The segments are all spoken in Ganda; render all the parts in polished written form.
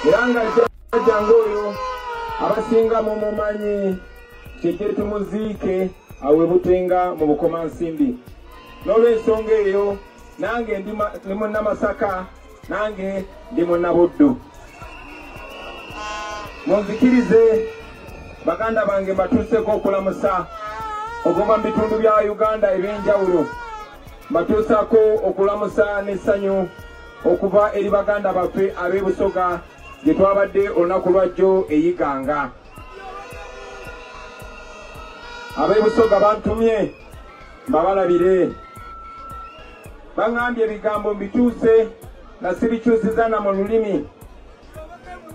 Iranga jangoyo abasinga mu mumanyi kyetu muzike awe butenga mu bukoma nsimbi n'olwensonga eyo nange ndi na Masaka nange ndi na Buddu munzikirize baganda bange batuseko okulamusa okuva mu bitundu bya Uganda ebyenjawulo batusako okulamusa n'essanyu okuva eri baganda baffe ab'ebusoga gye twabadde olunaku lwajjo eyiganga. Ab'ebusoga bantumye mbabalabire baŋŋambye ebigambo mbituuse nga sibikyusiza na mu lulimi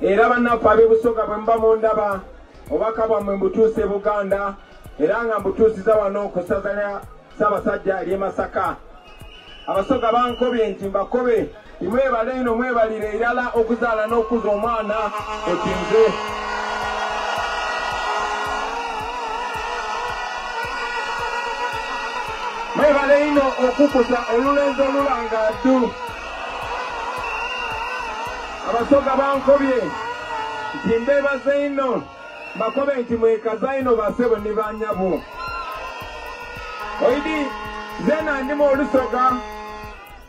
era bannaffe ab'ebusoga bwe mba mundaba obubaka bwammwe mbutuuse Buganda era nga mbutuusiza wano ku ssaza lya Ssaabasajja ery'e Masaka. Abasoga bankobye nti mbakobe timwebale eno mwebalire irala okuzaala n'okuza omwana ekinze. Mwebale ino okukusa olulenzi olulanga ddu. Abasoga bankobye nti mbeebaze ino mbakobe nti mwekaza ino basebo ne banyabo. Oidi zena ndimu olusoga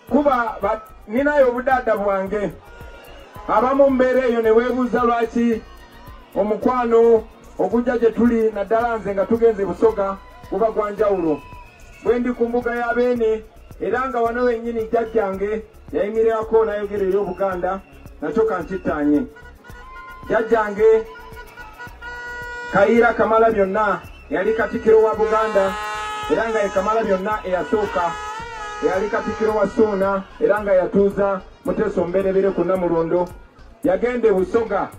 kuba ninayo obudada bwange abamu mbeera eyo ne weebuuza lwaki omukwano okujja gye tuli naddala nze nga tugenze Busoga guba gwa njawulo. Bwe ndi ku mbuga ya Beene era nga wano wennyini jjajjange yayimirirako n'ayogera eri Obuganda nakyo kankittaanye. Jjajjange Kayiira Kamalabyonna yali Katikkiro wa Buganda era nga ye Kamalabyonna eyasooka yali Katikkiro wa Ssuuna era nga yatuuza Muteesa Omubereberye ku Namulondo. Yagenda e Busoga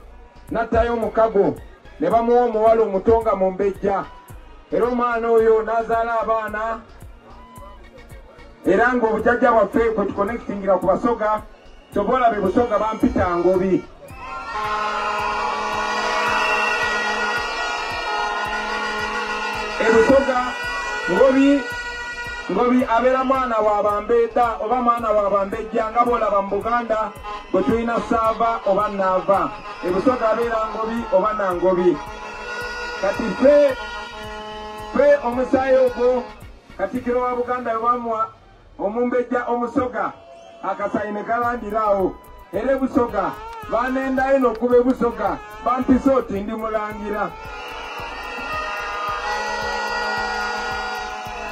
n'attayo omukago ne bamuwa omuwala omutonga mu mbejja era omwana oyo n'azaala abaana era ng'obujjajja bwaffe kwe tukonekitingira ku Basoga kyova olaba e Busoga bampita Ngobi. E Busoga Ngobi abeera mwana wa Bambedda oba mwana wa Bambejja nga bw'olaba mu Buganda bwe tulina Saava oba Naava. E Busoga abeera Ngobi oba Nangobi. Kati ffe omusaayi ogwo Katikkiro wa Buganda we bamuwa Omumbejja Omusoga akasaayi ne kalandiraawo era e Busoga banendayo n'okuba e Busoga bampisa oti ndi mulangira.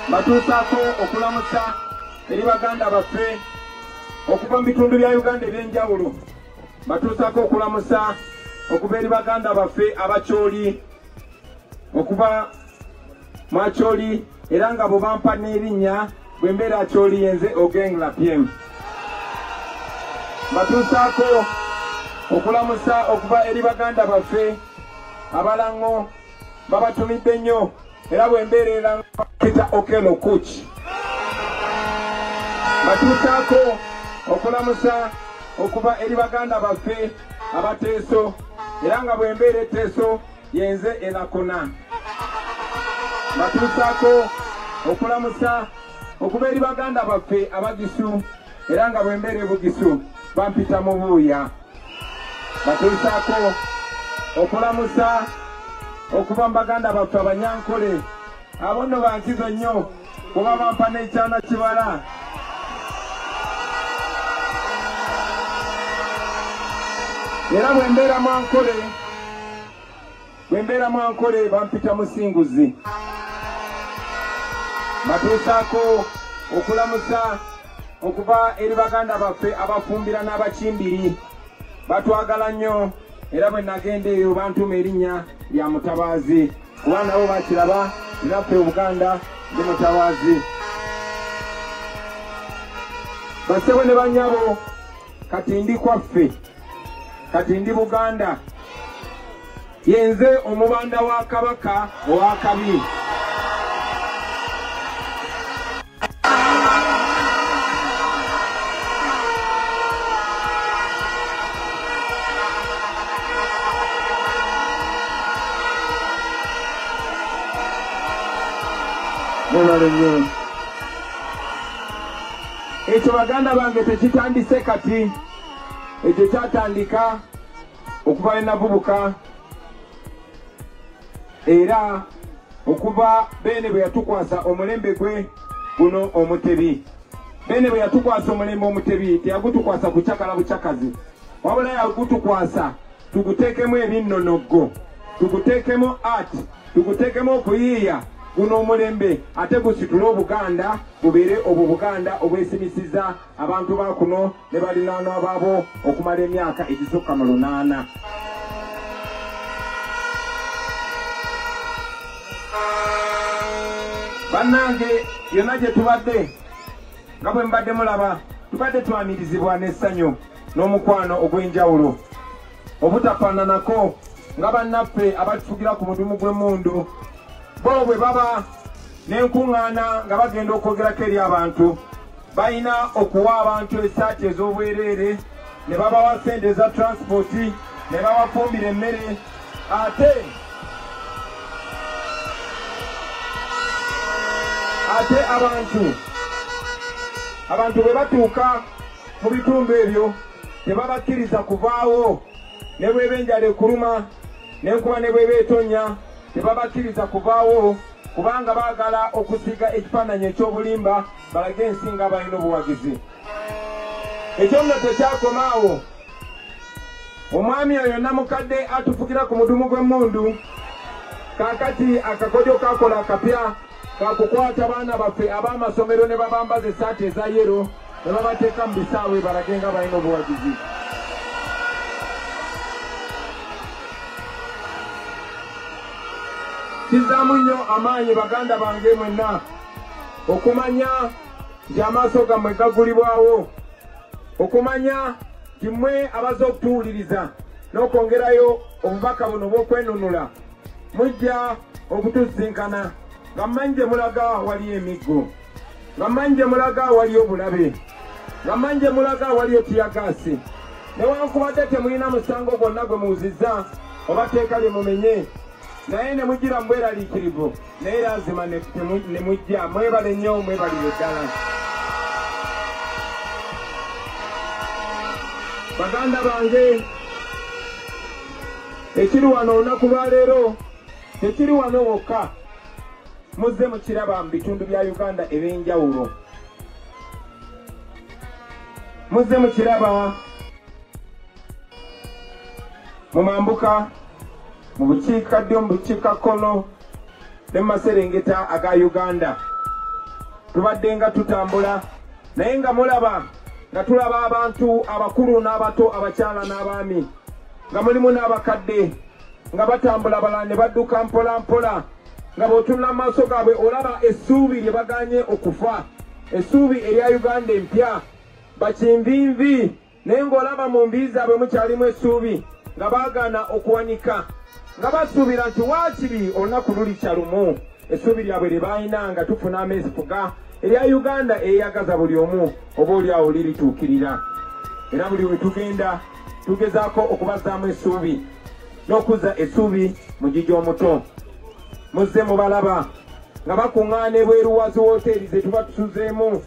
Batuusaako okulamusa eri baganda baffe okuva mu bitundu bya Uganda ebyenjawulo. Batuusaako okulamusa okuva eri baganda baffe Abakyoli okuva mu Akyoli era nga bwe bampa n'erinnya bwe mbeera Akyoli yenze Ogengla PM. Batuusaako okulamusa okuva eri baganda baffe Abalango babatumidde nnyo era bwe mbeerera Peter Okello Kuch. Batuusaako okulamusa okuva eri baganda baffe Abateeso era nga bwe mbeera Teeso yenze Elakuna. Batuusaako okulamusa okuva eri baganda baffe Abagisu era nga bwe mbeera Bugisu bampita mu Buuya. Batuusaako okulamusa okuva mu baganda baffe Abanyankole abo nno bankizo nnyo kuba bampa n'ekyana kibala. Era bwe mbeera Mwankole bampita Musinguzi. Batuusaako okulamusa okuva eri baganda baffe Abafumbira n'Abakimbiri batwagala nnyo era bwe nagenda eyo bantuma erinnya lya Mutabaazi kuba nabo bakiraba naffe Obuganda ndi Mutabaazi. Bassebo ne bannyabo kati ndi kwaffe kati ndi Buganda yenze omubanda wa Kabaka owa Kabi. Ekyo baganda bange tekitandise kati ekyo kyatandika okuva enavubuka era okuva bene bwe yatukwasa omulembe gwe guno omutebi. Bene bwe yatukwasa omulembe omutebi teyagutukwasa kucakala bucakazi, wabula yagutukwasa tuguteekemu ebinnonogo, tuguteekemu art, tuguteekemu okuyiiya guno omulembe, ate gusitule obuganda bubeere obwo buganda obwesimisiza abantu ba kuno ne balinaanwa baabo okumala emyaka egisukka mu 8. Bannange yonna gye tubadde nga bwe mbadde mulaba, tubadde twanirizibwa n'essanyu n'omukwano ogw'enjawulo obutafaananako nga bannaffe abatufugira ku mudumu gw'emmundu. Bo bwe baba n'enkuŋŋaana nga bagenda okwogerako eri abantu, balina okuwa abantu essaati ez'obwereere, ne babawa ssente eza transporti, ne babafumbira emmere. Ate abantu bwe batuuka mu bitundu ebyo tebabakkiriza kuvaawo, ne bweba enjala ekuluma n'enkuba ne bweba etonnya tebabakkiriza kuvaawo, kubanga baagala okusiga ekifaananyi ekyobulimba balage ensi nga balina obuwagizi. Ekyo nno tekyakomaawo. Omwami oyo namukadde atufugira ku mudumu gw'emmundu, kaakati akakodyo kakola akapya kakukwata baana baffe ab'amasomero ne babambaza essaati eza yero ne babateeka mu bisaawe balage nga balina obuwagizi. Kizaamu nnyo amaanyi baganda bange mwenna okumanya nti amaaso gammwe gagulibwawo, okumanya nti mmwe abaza okutuwuliriza n'okwongerayo obubaka buno bw'okwenunula mujja okutusinkana nga mmanyi gye mulaga waliyo emiggo, nga mmanyi gye mulaga waliyo obulabe, nga mmanyi gye mulaga waliyo tiyagaasi. Newankubadde temulina musango gwonna gwe muwuzizza oba tteeka lye mumenye, naye ne mujjira mu bweraliikirivu, naye lazima ne mujja mwebale nnyo, mwebalire ddala. Baganda bange, ekiri wano olunaku lwa leero tekiri wano wokka, muzze mukiraba mu bitundu bya Uganda eb'enjawulo. Muzze mukiraba mu mambuka, mu bukiikaddyo, mu bukiikakkono ne mu maserengeta aga Uganda. Tubadde nga tutambula, naye nga mulaba nga tulaba abantu abakulu n'abato, abakyala n'abaami, nga mulimu n'abakadde nga batambula, balala ne badduka mpola mpola, nga bw'otunula mu maaso gaabwe olaba essuubi lye baganye okufa, essuubi erya Uganda empya, bakinvinvi, naye ng'olaba mu mbizi zaabwe mukyalimu essuubi nga baagaana okuwanika, nga basuubira nti waakiri olunaku lulikya lumu. Essuubi lyabwe lye baalina nga tufuna ameesifuga erya Uganda eyagaza buli omu oba oliawo lirituukirira. Era buli we tugenda tugezaako okubazaamu essuubi n'okuzza essuubi mu gigi omuto. Muzze mubalaba nga bakuŋŋaana ebweru wa ziwoteeri ze tuba tusuzeemu,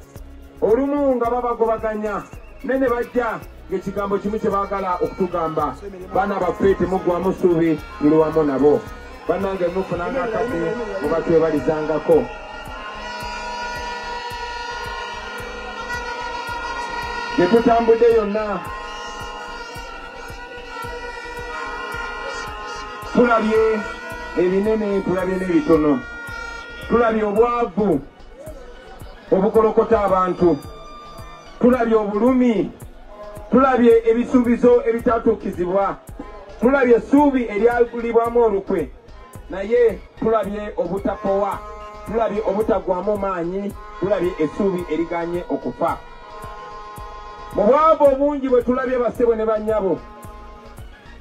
olumu nga babagobaganya ne bajja ng'ekigambo kimu kye baagala okutugamba, baana baffe temuggwamu ssuubi liri wamu nabo. Bannange mufunanga akati muba twebalizangako. Gye tutambudde yonna tulabye ebinene, tulabye n'ebitono, tulabye obwavu obukolokota abantu, tulabye obulumi, tulabye ebisuubizo ebitatuukizibwa, tulabye essuubi eryagulibwamu olukwe, naye tulabye obutapowa, tulabye obutagwamu maanyi, tulabye essuubi eriganye okufa. Mu bwavu obungi bwe tulabye bassebo ne bannyabo,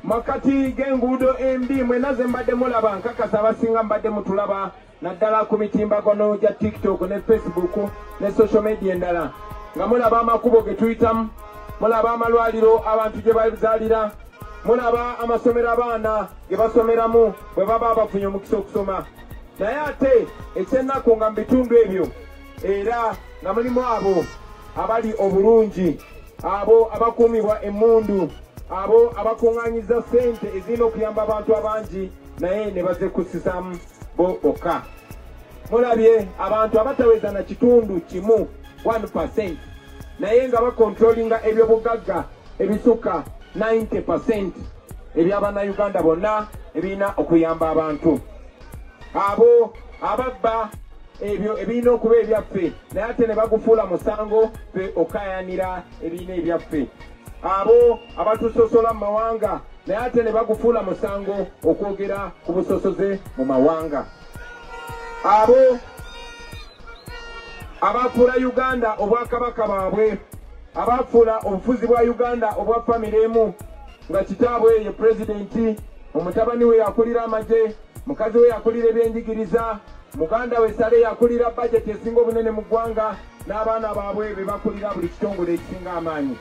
makati g'enguudo embi, mwena ze mbadde mulaba, nkakasa abasinga mbadde mutulaba naddala ku mitimbagano gya TikTok ne Facebook ne social media endala, nga mulaba amakubo ge tuyitamu, mulaba amalwaliro abantu gye bazaalira, mulaba amasomero abaana ge basomeramu bwe baba bafunye omukisa okusoma. Naye ate ekyennaku nga mu bitundu ebyo era nga mulimu abo abali obulungi, abo abakuumibwa emmundu, abo abakunganyiza sente ezino okuyamba abantu abangi naye ne bazekusizamu bo oka. Mulabye abantu abataweza na kitundu kimu 1% naye nga bakontrolinga ebyobugagga ebisuka 90% eby'Abannayuganda bonna ebirina okuyamba abantu. Abo ababba ebyo ebirina okuba ebyaffe naye ate ne bagufuula musango fe okayanira ebirina ebyaffe. Abo abatusosola mu mawanga naye ate ne bagufuula musango okwogera ku busosoze mu mawanga. Abo abafuula Uganda obwakabaka baabwe, abafuula obufuzi bwa Uganda obwa famire emu, nga kitaabwe ye pulezidenti, omutabani we yakulira amagye, mukazi we yakulira ebyenjigiriza, muganda we Sale yakulira budget esinga obunene mu ggwanga, n'abaana baabwe be bakulira buli kitongole ekisinga amaanyi.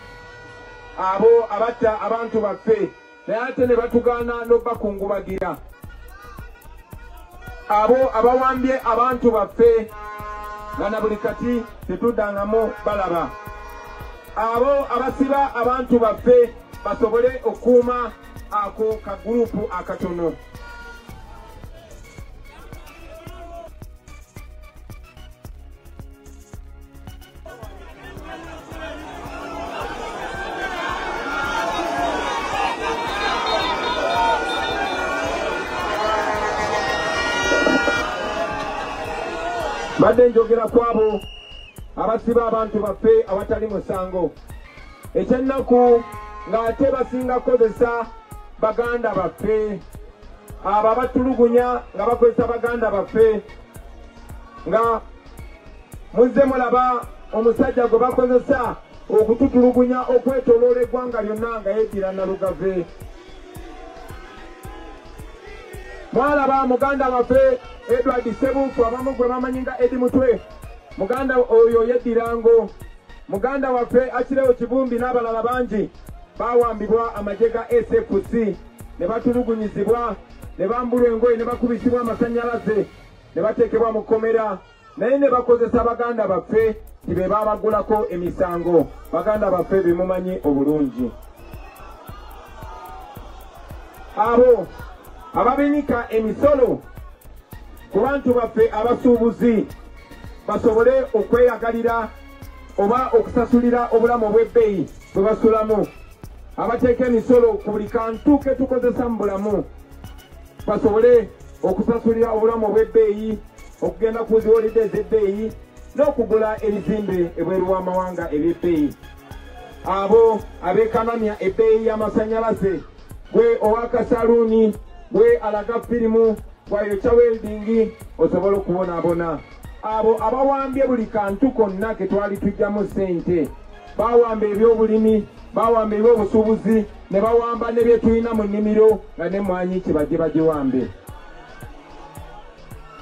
Abo abatta abantu baffe naye ate ne batugaana n'obakungubagira. Abo abawambye abantu baffe nga na buli kati tetuddangamu balaba. Abo abasiba abantu baffe basobole okuuma ako ka gurupu akatono. Badde njogera kwabo abasiba abantu baffe awatali musango. Ekyennaku ng'ate basinga kozesa baganda baffe, abo abatulugunya nga bakozesa baganda baffe, nga muzze mulaba omusajja gwe bakozesa okututulugunya okwetoloola eggwanga lyonna nga yeddira Nalugave. Mwalaba muganda waffe Edward Sebufu abamu gwe bamanyi nga Edi Mutwe, muganda oyo yeddirango. Muganda waffe Akirewo Kibumbi n'abalala bangi bawambibwa amagye ga SFC ne batulugunyizibwa ne bambulwa engoye ne bakubisibwa amasannyalaze ne bateekebwa mu kkomera, naye ne bakozesa baganda baffe tibe babagulako emisango. Baganda baffe bemumanyi obulungi. Abo ababinika emisolo ku bantu baffe abasuubuzi basobole okweyagalira oba okusasulira obulamu obw'ebbeeyi bwe basulamu. Abateeka emisolo ku buli kantu ke tukozesa mu bulamu basobole okusasulira obulamu obw'ebbeeyi, okugenda ku ziwolide ez'ebbeeyi n'okugula ebizimbe ebweru w'amawanga eby'ebbeeyi. Abo abeekanamya ebbeeyi y'amasannyalaze, gwe ow'akasaluuni, gwe alaga firimu, gwayokya welding, osobola okubonaabona. Abo abawambye buli kantu konna ke twali tujjamu ssente, bawamba ebyobulimi, bawamba ebyobusuubuzi, ne bawamba ne bye tulina mu nnimiro nga n'emmwanyi kibajje bagiwambe.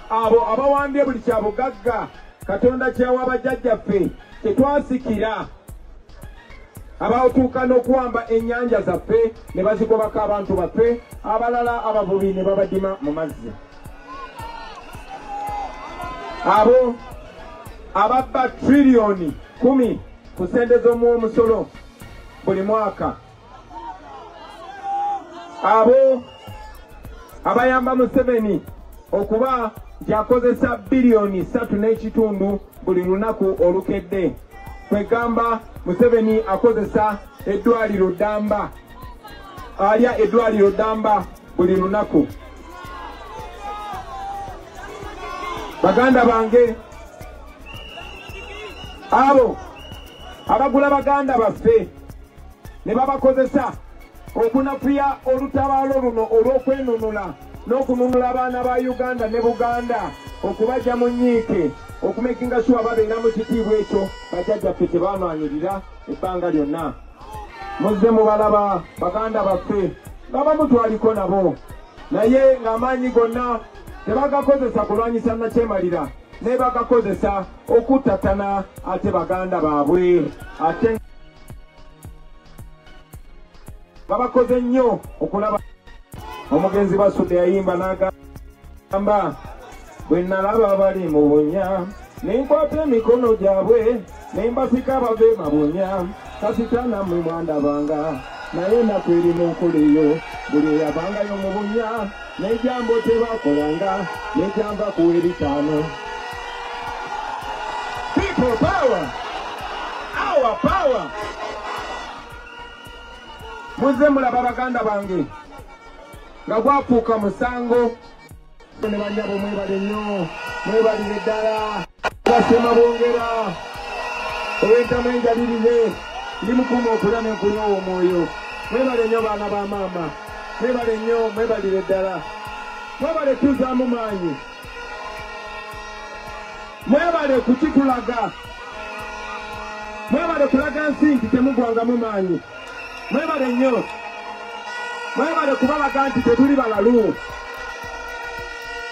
Abo abawambye buli kyabugagga Katonda kyawa bajjajjaffe tetwasikira, abatuuka n'okuwamba ennyanja zaffe ne bazigobako abantu baffe, abalala abavubi ne babadima mu mazzi. Abo ababba triliyoni 10 ku ssente z'omumusolo buli mwaka. Abo abayamba Museveni okuba nti akozesa biliyoni 3.5 buli lunaku olukedde. Kwegamba Museveni akozesa eddwaliro ddamba, alya eddwaliro ddamba buli lunaku. Baganda bange, abo abagula baganda baffe ne babakozesa okunafuya olutabaalo luno olw'okwenunula n'okununula abaana ba Uganda ne Buganda, okubajja mu nnyiike, okumekinga sure babeera mu kitiibwa ekyo bajjajjaffe kye baanwanirira ebbanga lyonna. Muzze mubalaba baganda baffe ngabamu twaliko nabo, naye ng'amaanyi gonna tebagakozesa kulwanyisa nakyemalira, naye bagakozesa okuttatana ate baganda baabwe. Ate babakoze nnyo okulaba. Omugenzi Basudde yayimba n'agamba, bwe nalaba bali mu bunya ne nkwata emikono gyabwe ne mbasika bave mabunya, kasitana mmwe mwandabanga naye nakwerina okoleyo buli eyabangayo mu bunya n'ejambo tebakolanga n'ejamba kuwa ebitaano. People power, our power. Muze mulaba baganda bange nga gwafuuka musango ne banyabo mwebale nnyo mwebalire ddala basema bongera ow'entamu enjalirire ndi mukuma okulya n'enkunywa omwoyo. Mwebale nnyo baana ba maama, mwebale nnyo, mwebalire ddala, mwebale tuzaamu maanyi, mwebale kukitulaga, mwebale kulaga nsi nti temugwangamu maanyi, mwebale nnyo, mwebale kubalaga nti tetuli balalu.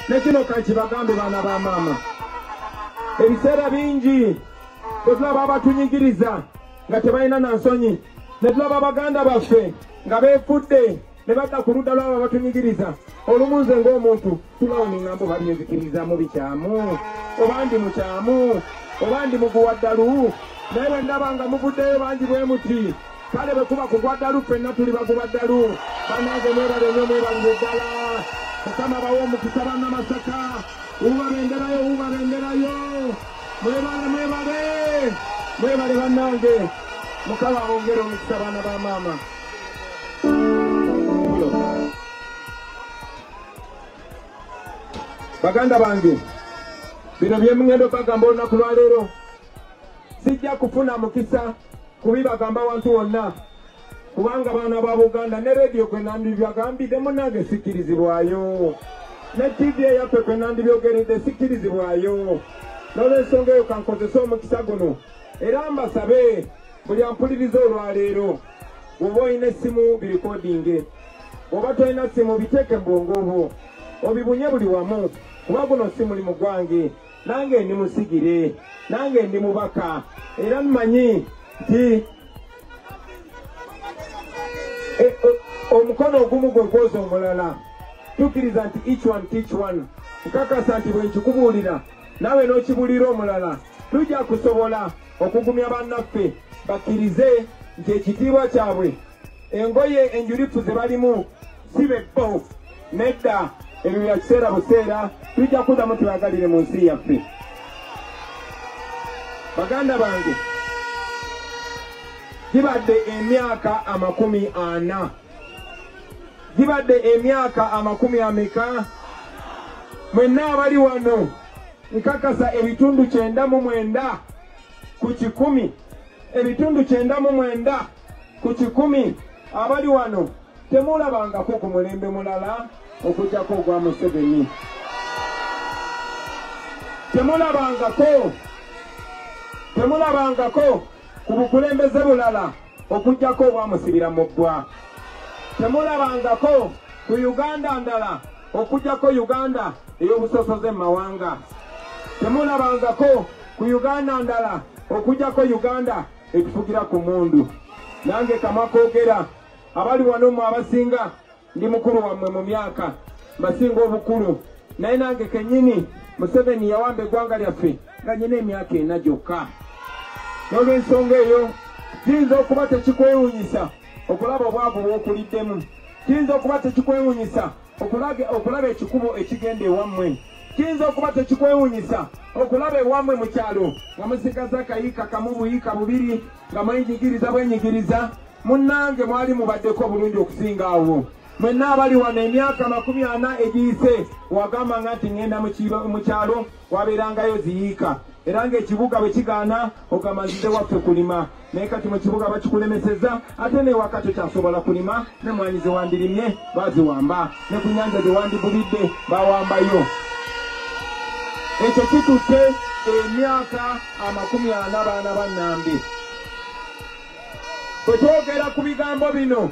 Ne kino kankibagambe baana ba maama, ebiseera bingi bwe tulaba abatunyigiriza nga tebalina na nsonyi, ne tulaba abaganda baffe nga beefudde ne badda ku ludda lwabo abatunyigiriza. Olumu nze ng'omuntu tulawuninga mbu babyenzikiriza mu bikyamu oba ndi mukyamu oba ndi muguwa ddalu, naye bwe ndaba nga muvuddeyo bangi bwe muti kale bwe kuba kugwa ddalu ffenna tuli baguba ddalu. Bannange mwebale nnyo, mwebalire ddala. Mukama bawe omukisa bannamasaka, ubabenderayo ubabenderayo, mwebale mwebale mwebale bannange. Mukama bongere omukisa baana ba maama. Baganda bange, bino bye mungendo bagamba olunaku lwa leero sijja kufuna mukisa kubibagamba wantu wonna, kubanga baana ba Buganda ne radio kwe nandibyagambidde munnange sikkirizibwayo, ne TV eyaffe kwe nandibyogeredde sikkirizibwayo. N'olw'ensonga eyo kankozesa omukisa guno era mbasabe buli ampuliriza olwaleero, bw'oba olina essimu birikodinge, bw'oba tolina ssimu biteeke mu bwongo bwo obibunye buli wamu, kuba guno si mulimu gwange, nange ndi musigire, nange ndi mubaka, era mmanyi nti omukono ogumu gwe gwoza omulala. Tukkiriza nti each one teach one. Nkakasa nti bwe nkikubuulira nawe n'okibuulira omulala tujja kusobola okugumya bannaffe bakkirize nti ekitiibwa kyabwe, engoye enjulifu ze balimu si bebbo nedda, ebyo bya kiseera buseera, tujja kuddamu tubagalire mu nsi yaffe. Baganda bange, gibadde emyaka 40, gibadde emyaka 40 mwenna abali wano nkakasa ebitundu 99 ku 100, ebitundu 99 ku 100 abali wano temulabangako ku mulembe mulala okujjako ogwa Museveni, temulabangako ku bukulembeze bulala okujjako obwa Musibira mu bbwa, temulabangako ku Uganda ndala okujjako Uganda ey'obusosoze mu mawanga, temulabangako ku Uganda ndala okujjako Uganda etufugira ku mundu. Nange kamwa koogera abali wano mu abasinga ndi mukulu wammwe mu myaka, mbasinga obukulu, naye nange kennyini Museveni yawamba eggwanga lyaffe nga nyina emyaka 4 gyokka. N'olw'ensonga eyo kiyinza okuba tekikwewuunyisa okulaba obwavu bw'okuliddemu, kiyinza okuba tekikwewuunyisa okulaba ekikubo ekigenda ewammwe, kiyinza okuba tekikwewuunyisa okulaba ewammwe mu kyalo nga musigaza akayiika kamu buyiika bubiri nga mwenyigiriza bwenyigiriza. Munnange mwali mubaddeko bulungi okusinga awo. Mwenna abali wano emyaka 40 egiyise wagambanga nti ngenda mu kyalo wabeerangayo ziyiika, era ng'ekibuga bwe kigaana ogamba nzize waffe kulima, naye kati mu kibuga bakikulemeseza ate n'ewaka tokyasobola kulima, ne mwanyi ze wandirimye baziwamba, ne ku nnyanja ze wandibulidde bawambayo. Ekyo kitutte emyaka 40 baana bannambi. Bwe twogera ku bigambo bino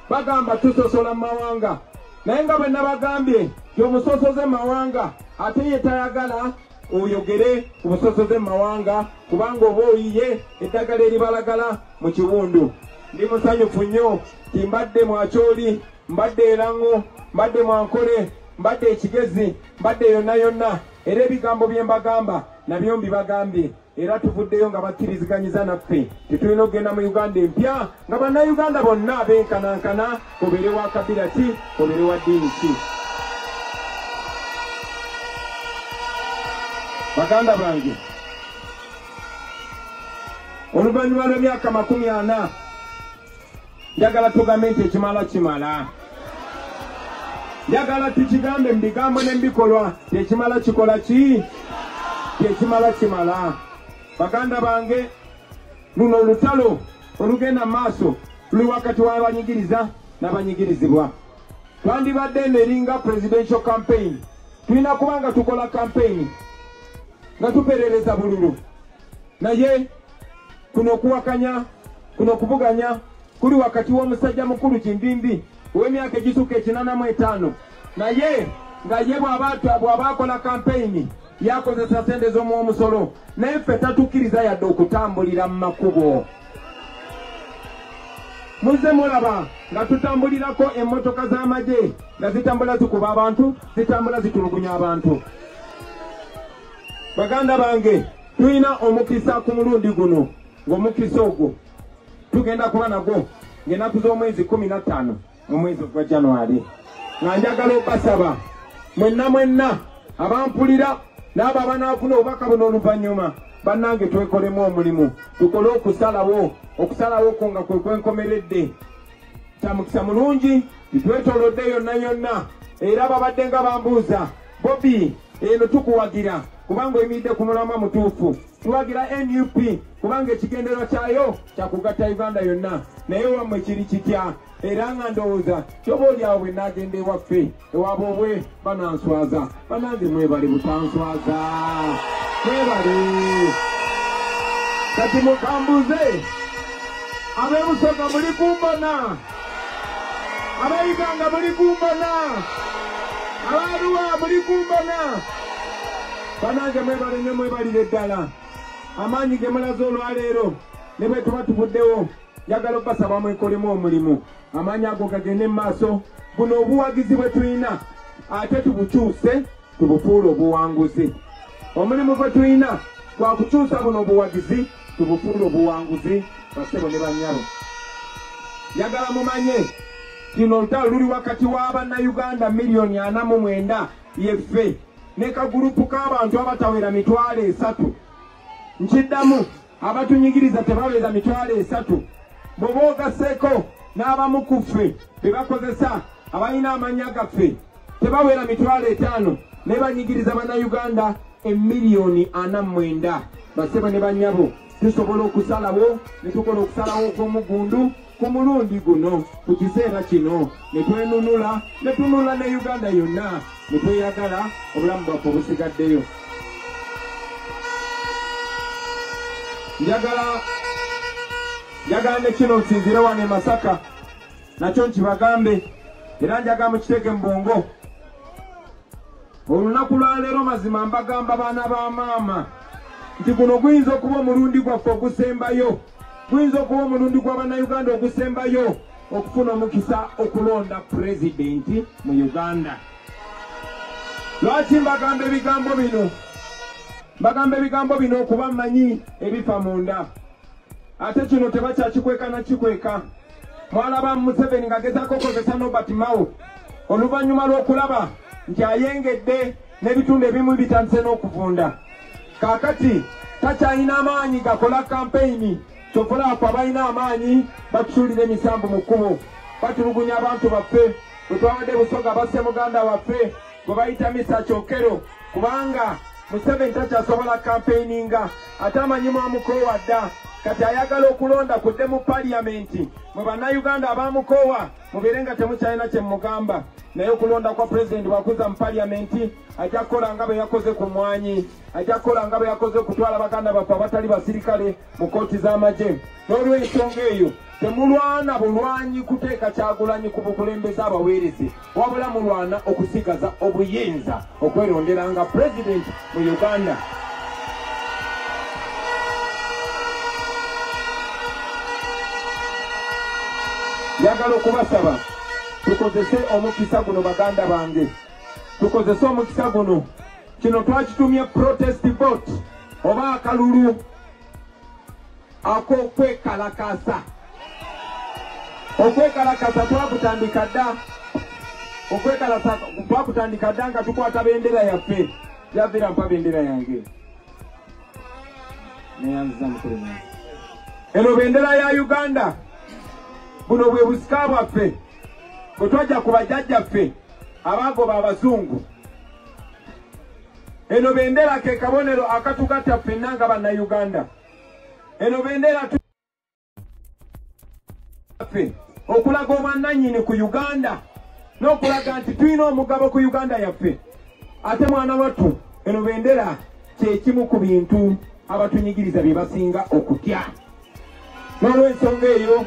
bagamba tusosola mu mawanga, naye nga bwe nabagambye nti omusosoze mu mawanga ate ye tayagala oyogere ku busosoze mu mawanga, kubanga oba oyiye eddagala eribalagala mu kiwundu. Ndi musanyufu nnyo nti mbadde Mwakyoli, mbadde Erango, mbadde Mwankole, mbadde Ekigezi, mbadde yonna yonna, era ebigambo bye mbagamba nabyo mbibagambye era tuvuddeyo nga bakkiriziganyiza naffe tetulina okugenda mu Uganda empya nga bannayuganda bonna benkanankana obere wa kabira ki obere wa ddiini ki. Baganda bange, oluvannyuma lw'emyaka 40 njagala tugambe nti ekimala kimala. Njagala tukigambe mu bigambo n'ebikolwa tekimala kikola ki? Tekimala kimala. Baganda bange, luno olutalo olugenda mu maaso luli wakati w'abanyigiriza n'abanyigirizibwa. Twandibadde neringa presidential campaign. Tulina kuba nga tukola campaign nga tuperereza bululu. Naye kuno okuwakanya, kuno okuvuganya kuli wakati w'omusajja mukulu Kinvimbi ow'emyaka egisuka 85. Naye nga ye bw'abaakola campaign yakozesa sente z'omwomusolo naye ffe tatukkiriza yadde okutambulira mu makubo. Muzze mulaba nga tutambulirako emmotoka z'amagye nga zitambula zikuba abantu, zitambula zitulugunya abantu. Baganda bange, tulina omukisa ku mulundi guno ng'omukisa ogwo tugenda kuba nagwo ng'ennaku z'omwezi 15 mu mwezi gwa January. Nga njagala okubasaba mwenna abampulira n'abo abanaafuna obubaka buno oluvannyuma bannange twekolemu omulimu tukole okusalawo ko nga kwe kwenkomeredde. Kya mukisa mulungi titwetolodde yonna era babadde nga bambuuza Bobby eno tukuwagira kubanga oyimiridde ku mulamwa mutuufu. Tuwagira NUP kubanga ekigendererwa kyayo kyakugatta Uganda yonna naye wammwe kiri kitya era nga ndowooza kyoba olyawo bwe nagenda ewaffe ewaaba obwe bananswaza. Banange mwebale butanswaza mwebale. Kati mukambuze ab'ebusoga muli kumbona, ab'Uganda muli kumbona, ab'Arua muli kumbona. Banange mwebale nnyo mwebalire ddala. Amaanyi ge mulaze olwaleero ne bwe tuba tuvuddewo njagala okubasaba mwekolemu omulimu. Amaanyi ago gagende mu maaso. Buno obuwagizi bwe tulina ate tubukyuse tubufuule obuwanguzi. Omulimu gwe tulina gwa kukyusa buno obuwagizi tubufuule obuwanguzi. Basebo ne bannyabo, njagala mumanye kino olutalo luli wakati w'Abannayuganda 4,49 yeffe ne kagurupu k'abantu abatawera 3,000. Nkiddamu abatunyigiriza tebaweza 3,000. Bw'oba ogaseeko n'abamu ku ffe be bakozesa abalina amannya gaffe tebawera 5,000 ne banyigiriza Bannayuganda 1,049,000. Basebo ne bannyabo, tusobola okusalawo ne tukola okusalawo okw'omugundu ku mulundi guno ku kiseera kino ne twenunula ne tunula ne Uganda yonna ne tweyagala obulamu bwaffe obusigaddeyo. Njagala ne kino nsinzire wano e Masaka nakyo nkibagambe era njagala mukiteeke mu bwongo. Olunaku lwaleero mazima mbagamba baana ba maama nti guno guyinza okuba omulundi gwaffe ogusembayo, guyinza okuba omulundi gw'Abannayuganda ogusembayo okufuna omukisa okulonda pulezidenti mu Uganda. Lwaki mbagamba ebigambo bino? Mbagamba ebigambo bino okuba mmanyi ebifa munda. Ate kino tebakyakikweka na kikweka. Mwalaba Museveni ng'agezaako okukozesa Nobert Mao oluvannyuma lw'okulaba nti ayengedde n'ebitundu ebimu bitandise n'okuvunda. Kaakati takyalina amaanyi gakola kampeyini kyokolaako abalina amaanyi batusuulira emisambu mu kkubo batulugunya abantu baffe bwe twabadde Busoga basse muganda waffe gwe bayita Mr. Kyokero kubanga Museveni takyasobola kampeyininga ate amanyi mwamukoowa dda kati ayagala okulonda kudde mu paliyamenti mwe Bannayuganda abamukoowa mubeere nga temukyalina kye mugamba naye okulonda kwa pulezidenti bwakuza mu paliyamenti ajja kukola nga bwe yakoze ku mwanyi, ajja kukola nga bwe yakoze okutwala baganda baffe abatali basirikale mu kooti z'amagye. N'olw'ensonga eyo temulwana bulwanyi kuteeka Kyagulanyi ku bukulembeze abaweerezi wabula mulwana okusigaza obuyinza okweronderanga pulezidenti mu Uganda. Njagala okubasaba tukozese omukisa guno baganda bange, tukozese omukisa guno. Kino twakitumye protest vote oba akalulu ak'okwekalakasa. Okwekalakasa twakutandika dda. Okwekalakasa twakutandika dda nga tukwata bendera yaffe. Javira mpa bendera yange. Neyanziza mukulema. Eno bendera ya Uganda. Buno bwe busika bwaffe. Bwe twajja ku bajjajjaffe abaagoba abazungu. Eno bendera ke kabonero akatugatta ffenna nga bannayuganda. Eno bendera tuffe okulaga obwannannyini ku Uganda n'okulaga nti tulina omugabo ku Uganda yaffe. Ate mwana wattu, eno bendera kye kimu ku bintu abatunyigiriza bye basinga okutya. N'olw'ensonga eyo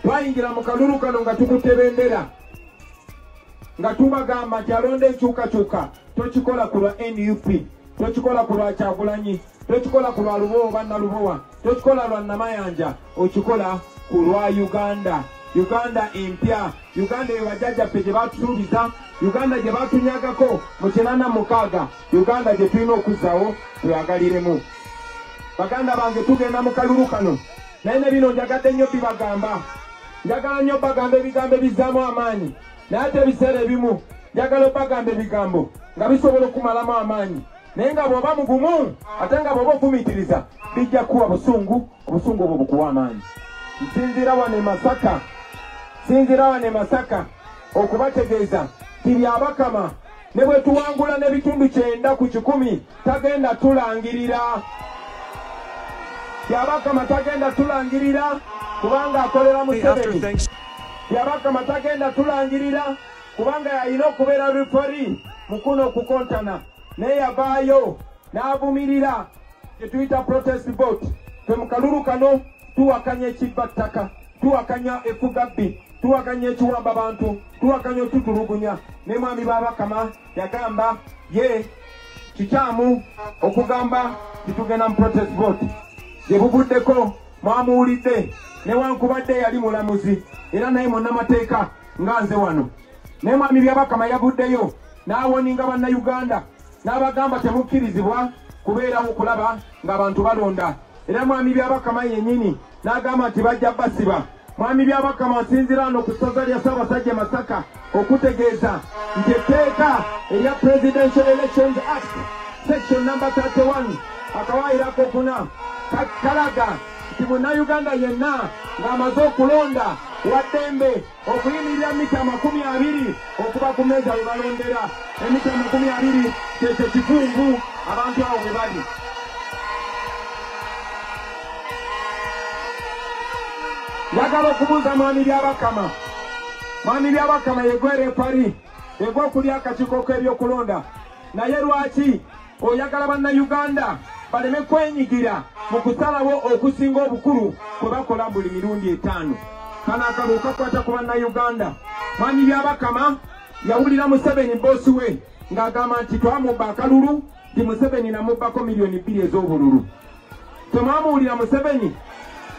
twayingira mu kalulu kano nga tukutte bendera nga tubagamba nti alonda enkyukakyuka tokikola ku lwa NUP, tokikola ku lwa Kyagulanyi, tokikola ku lwa Lubowa oba Nalubowa, tokikola lwa Namayanja, okikola ku lwa Uganda. Uganda empya, Uganda eyo bajjajjaffe gye batusuubiza, Uganda gye batunyagako mu 86, Uganda gye tulina okuzzaawo tuyagaliremu. Baganda bange tugenda mu kalulu kano, naye ne bino njagadde nnyo bibagamba. Njagala nnyo bagamba ebigambo ebizzaamu amaanyi, naye ate ebiseera ebimu njagala bagamba ebigambo nga bisobola okumalamu amaanyi. Naye nga bw'oba mugumu ate nga bw'oba ofumiitiriza bijja kuwa busungu, obusungu obwo bukuwa amaanyi. Nsinzira wano e Masaka okubategeeza nti byabakama ne bwe tuwangula n'ebitundu 9 ku 10 tagenda tulangirira. Byabakama tagenda tulangirira kubanga akolera Museveni. Byabakama tagenda tulangirira kubanga yalina okubeera rifari mukuno okukontana. Naye yavaayo n'avumirira kye tuyita protest vote. Twe mu kalulu kano tuwakanya ekibbattaka, tuwakanya effugabbi, tuwakanya ekiwamba bantu, tuwakanya otutulugunya. Ne mwami Babakama yagamba ye kikyamu okugamba titugenda mu protest vote. Gye buvuddeko mwamuwulidde newankubadde yali mulamuzi era naye munnamateeka nga nze wano. Naye mwami Byabakama yavuddeyo n'awoninga bannayuganda n'abagamba temukkirizibwa kubeerawo kulaba ng'abantu balonda. Era mwami Byabakama yennyini n'agamba nti bajja basiba. Mwami Byabakama nsinzira wano ku ssaza lya Ssaabasajja Masaka okutegeeza nti etteeka erya Presidential Elections Act section number 31 akawaayirako 4 kalaga nti munnayuganda yenna ng'amaze okulonda waddembe okuyimirira mita 20 okuba ku mmeeza we balondera. Emita 20 kyekyo kifunvu abantu awo we bali. Njagala okubuuza mwami Byabakama. Mwami Byabakama yegwere pari yegwa okulya akakiiko k'ebyokulonda. Naye lwaki oyagala bannayuganda baleme kwenyigira mu kusalawo okusinga obukulu kwe bakola buli mirundi 5? Kano akalulu kakwata ku bannayuganda. Mwami Byabakama yawulira Museveni boosi we ng'agamba nti twamubba akalulu nti Museveni namubbako miliyoni 2 ez'obululu. Temwamuwulira Museveni?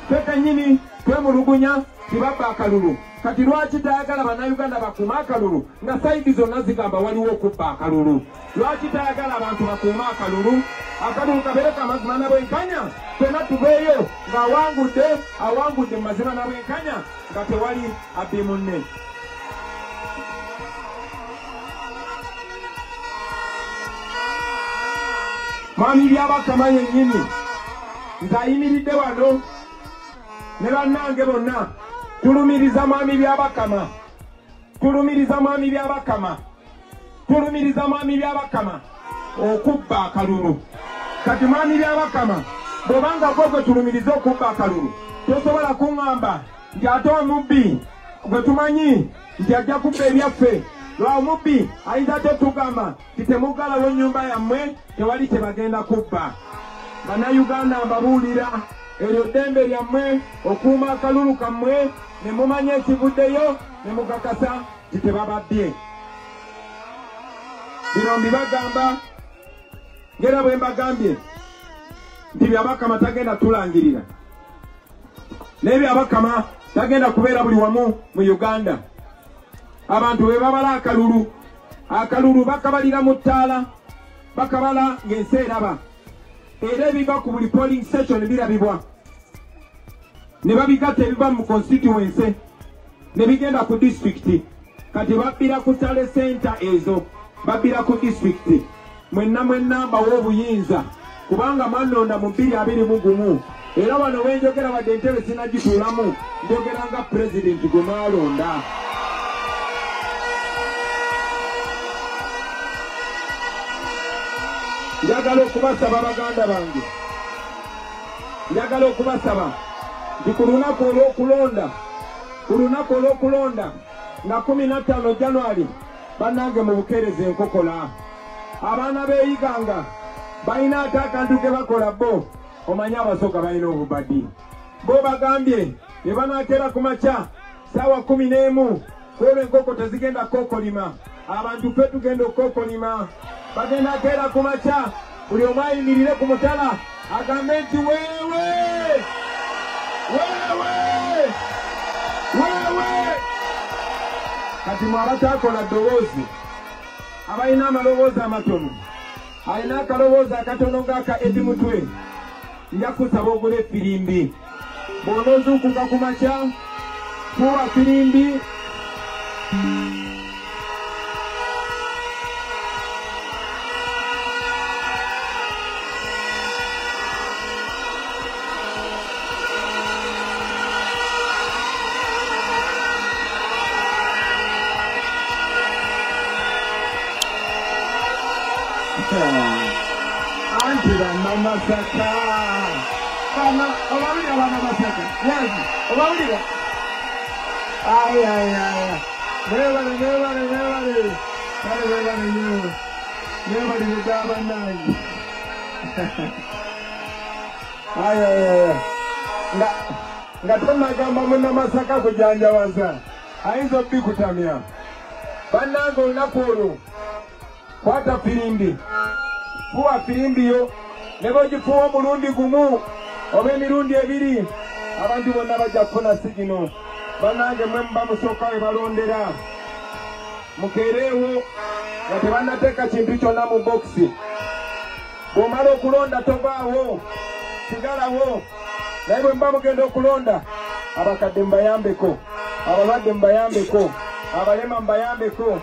Ffe kennyini twemulugunya tibabba akalulu. Kati lwaki tayagala bannayuganda bakuuma akalulu nga sayidi zonna zigamba waliwo okubba akalulu? Lwaki tayagala abantu bakuuma akalulu? Akalulu kabeere kamazima na bwenkanya, ffenna tubeeyo ng'awangudde mu mazima na bwenkanya nga tewali abbi munne. Mwami Byabakama yennyini ng'ayimiridde wano ne bannange bonna tulumiriza mwami Byabakama, tulumiriza mwami Byabakama, tulumiriza mwami Byabakama okubba akalulu. Kati mwami Byabakama bw'obanga gwe tulumiriza okubba akalulu tosobola kuŋŋamba nti ate omubbi gwe tumanyi nti ajja kubba ebyaffe. Lwa omubbi ayinza ate tugamba nti temuggalawo ennyumba yammwe tewali kye bagenda kubba. Bannayuganda mbabuulira eryo ddembe lyammwe okuuma akalulu kammwe ne mumanya ekivuddeyo ne mukakasa nti tebababbye. Bino mbibagamba ngera bwe mbagambye nti Byabakama tagenda tulangirira. Naye Byabakama tagenda kubeera buli wamu mu Uganda. Abantu bwe babala akalulu bakabalira mu ttaala, bakabala ng'ensi eraba. era ebiva ku buli polling station birabibwa ne babigatta ebiva mu constituency ne bigenda ku district kati babbira ku tale center ezo babbira ku district mwenna mbawo obuyinza kubanga mwanonda mu 2021 era wano wenjogera wadde entebe sinagituulamu njogera nga president gwe mwalonda. Njagala okubasaba baganda bange, njagala okubasaba nti ku lunaku olw'okulonda nga 15 January bannange mu bukeereza enkokola abaana beeyiganga balina ate akantu ke bakola bo omanye abasooka balina obubadi bo bagambye ne banaatera ku makya ssaawa 11 kwolwo enkoko tezigenda kokolima abantu ffe tugenda okokolima bagenda ateera ku makya buli omu ayimirire ku mutala agambe nti weewe kati mwabatakola ddoboozi abalina amaloboozi amatono alina akaloboozi akatono ng'aka Edi Mutwe nja kusaba ogula efirimbi bw'onoozuukuka ku makya fuuwa firimbi Antira Namasaka. Kana obawulira bana Masaka. Yazi obawulira. Ay. Nebale. Nebale ndaba nanyi. Ay. Ngatoma gamba muna Masaka kujanjawaza. Aizo bikutamya. Banango nakuru. Kwata firimbi. Fuwa firimbi yo. Nebo jifuwa omulundi gumu. Obe mirundi ebiri. Abantu bonna bajja kufuna sigino. Banange mwemba musooka we balondera. Mukeereewo nga tebannateeka kintu kyonna mu bokisi. Bw'omala okulonda tovaawo. Sigalawo. Naye bwe mba mugenda okulonda. Abakadde mbayambeko. Abalwadde mbayambeko. Abalema mbayambeko.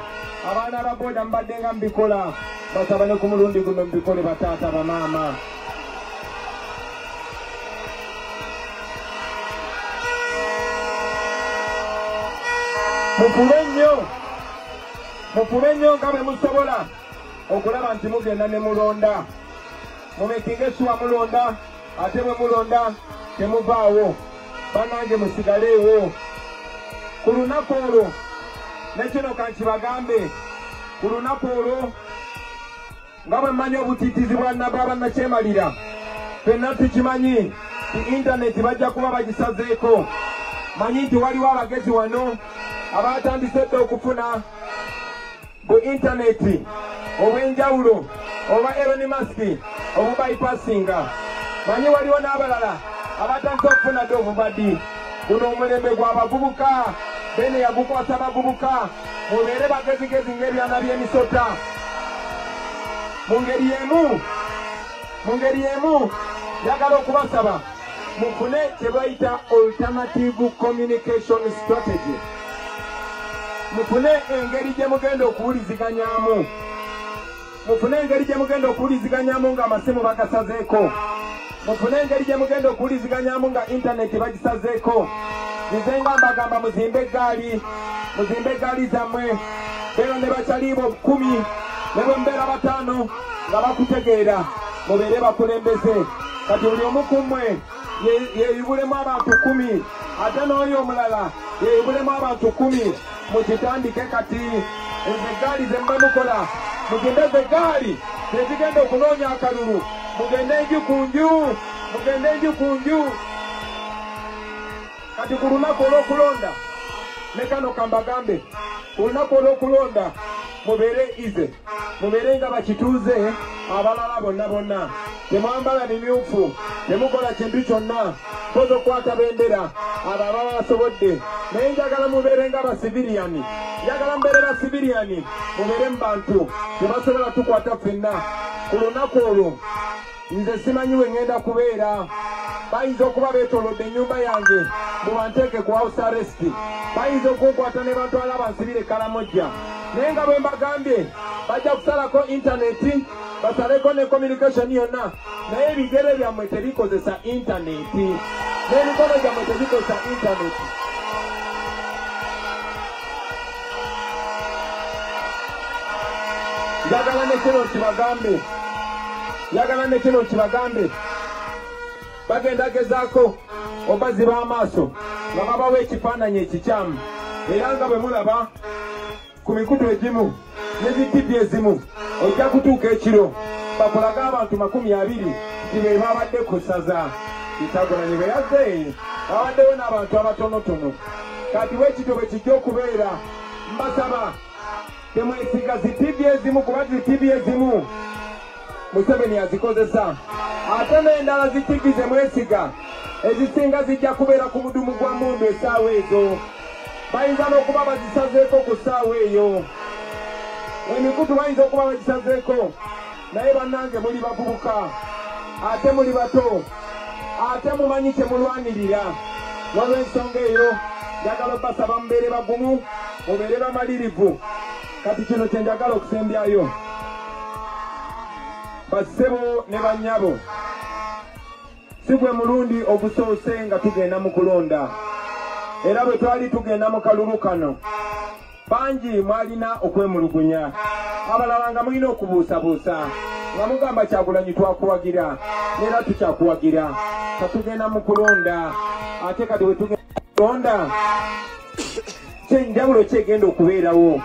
Abaana ababoda mbadde nga mbikola basaba ne ku mulundi guno mbikole bataata bamaama. Mufube nnyo nga bwe musobola okulaba nti mugenda ne mulonda. Mumekinga essuwa mulonda ate bwe mulonda temuvaawo. Bannange musigaleewo. Ku lunaku olwo nekino kankibagambe ku lunaku olwo nga bwe mmanyi obutiitizi bwannakyemalira ffenna tukimanyi ti intaneti bajja kuba bagisazeeko. Manyi nti waliwo abagezi wano abatandise dde okufuna bu intaneti obw'enjawulo oba Elon Musk obubypassinga. Manyi waliwo n'abalala abatandise okufuna dde obubadi. Guno omulembe gw'abavubuka bene yagukwasa abavubuka mubeere bagezigezi ng'ebyana by'emisota. Mu ngeri emu njagala okubasaba mufune kye bayita alternative communication strategy. Mufune engeri gye mugenda okuwuliziganyaamu. Nga amasimu bagasazeeko. Mufune engeri gye mugenda okuwuliziganyaamu nga intaneti bagisazeeko. Nze nga mbagamba muzimbe eggaali zammwe. Beera ne bakyaliibo 10 ne bwe mbeera 5 nga bakutegeera mubeere bakulembeze. Kati buli omu ku mmwe yeeyubulemu abantu 10 ate n'oyo omulala yeeyubulemu abantu 10. Mukitandike kati. Ezo eggaali ze mbe mukola mugende ezo eggaali tezigenda okunoonya akalulu. Mugende enju ku nju. Kati ku lunaku olw'okulonda ne kano kambagambe ku lunaku olw'okulonda mubeere ize, mubeere nga bakituuze abalala bonna. Temwambala bimyufu, temukola kintu kyonna kozi okukwata bendera abo ababa basobodde. Naye njagala mubeere nga basiviliani. Njagala mubeere basiviliani mubeere mu bantu tebasobola tukwata ffenna. Ku lunaku olwo nze simanyi we ngenda kubeera. Bayinza okuba beetoolodde ennyumba yange mubanteeke ku house arrest. Bayinza okunkwata ne bantwala bansibire Kalamojja. Naye nga bwe mbagambye bajja kusalako intaneti basaleko ne communication yonna, naye ebigere byammwe tebikozesa intaneti n'emikono gyammwe tebikozesa intaneti. Njagala ne kino kibagambe bagenda gezaako obaziba amaaso nga babawo ekifaananyi ekikyamu, era nga bwe mulaba ku mikutu egimu ne zitivi ezimu ojja kutuuka ekiro bakulaga abantu 20 nti be babadde ku ssaza Kitagulanyi bwe yazze babaddewo n'abantu abatonotono. Kati bwekityo bwe kijja okubeera, mbasaba temwesiga zitivi ezimu kuba zitivi ezimu Museveni azikozesa, ate n'endala zitivi ze mwesiga ezisinga zijja kubeera ku mudumu gwa mundu essaawa ezo. Bayinza n'okuba bazisazeeko ku ssaawa eyo, emikutu bayinza okuba bagisazeeko, naye bannange muli bavubuka ate muli bato ate mumanyi kye mulwanirira. Olw'ensonga eyo njagala obbasaba mubeere bagumu, mubeere bamalirivu. Kati kino kye njagala okusembyayo, bassebo ne bannyabo, si gwe mulundi ogusoose nga tugenda mu kulonda, era bwe twali tugenda mu kalulu kano bangi mwalina okwemulugunya, abalala nga mulina okubuusabuusa nga mugamba Kyagulanyi twakuwagira, neera tukyakuwagira. Katugenda mu kulonda, ate kati bwe tugenda mu kulonda kyenjawulo kyegenda okubeerawo,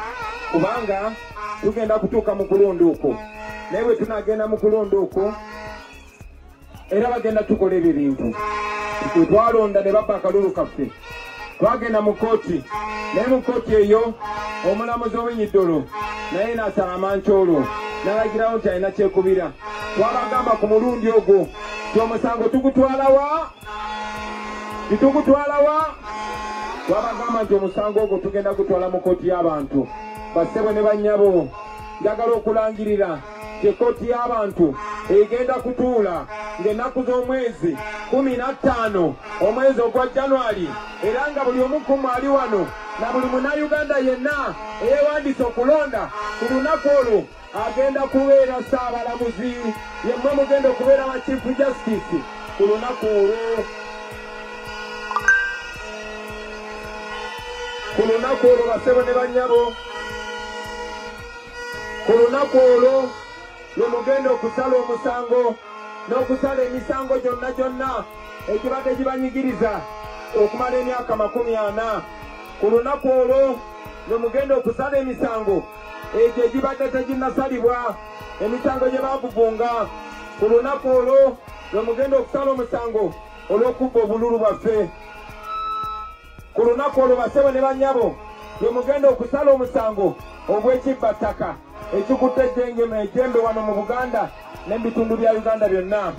kubanga tugenda kutuuka mu kulonda okwo. Naye bwe tunagenda mu kulonda okwo era bagenda tukola ebyo bintu. Bwe twalonda ne babba akalulu kaffe twagenda mu kooti, naye mu kooti eyo omulamuzi ow'enyiddolo naye n'asala amancoolo n'alagirawo nti alina kyekubira. Twabagamba ku mulundi ogwo ti omusango tugutwalawa, titugutwalawa. Twabagamba nti omusango ogwo tugenda gutwala mu kooti y'abantu. Bassebo ne bannyabo, njagala okulangirira ekooti y'abantu egenda kutuula ng'ennaku z'omwezi 15 omwezi ogwa January, era nga buli omu ku mmwe ali wano na buli munnayuganda yenna eyeewandiisa okulonda ku lunaku olwo agenda kubeera ssaabalamuzi, yemmwe mugenda okubeera ba Chief Justice ku lunaku olwo. Ku lunaku olwo bassebo ne bannyabo, ku lunaku olwo lwe mugenda okusala omusango n'okusala emisango gyonna egibadde gibanyigiriza okumala emyaka 40. Ku lunaku olwo lwe mugenda okusala emisango egyo egibadde teginnasalibwa, emisango gye baavuvunga. Ku lunaku olwo lwe mugenda okusala omusango olw'okubba obululu bwaffe. Ku lunaku olwo bassebo ne bannyabo lwe mugenda okusala omusango ogw'ekibbattaka ekikutte ejjembe wano mu Buganda n'ebitundu bya Uganda byonna.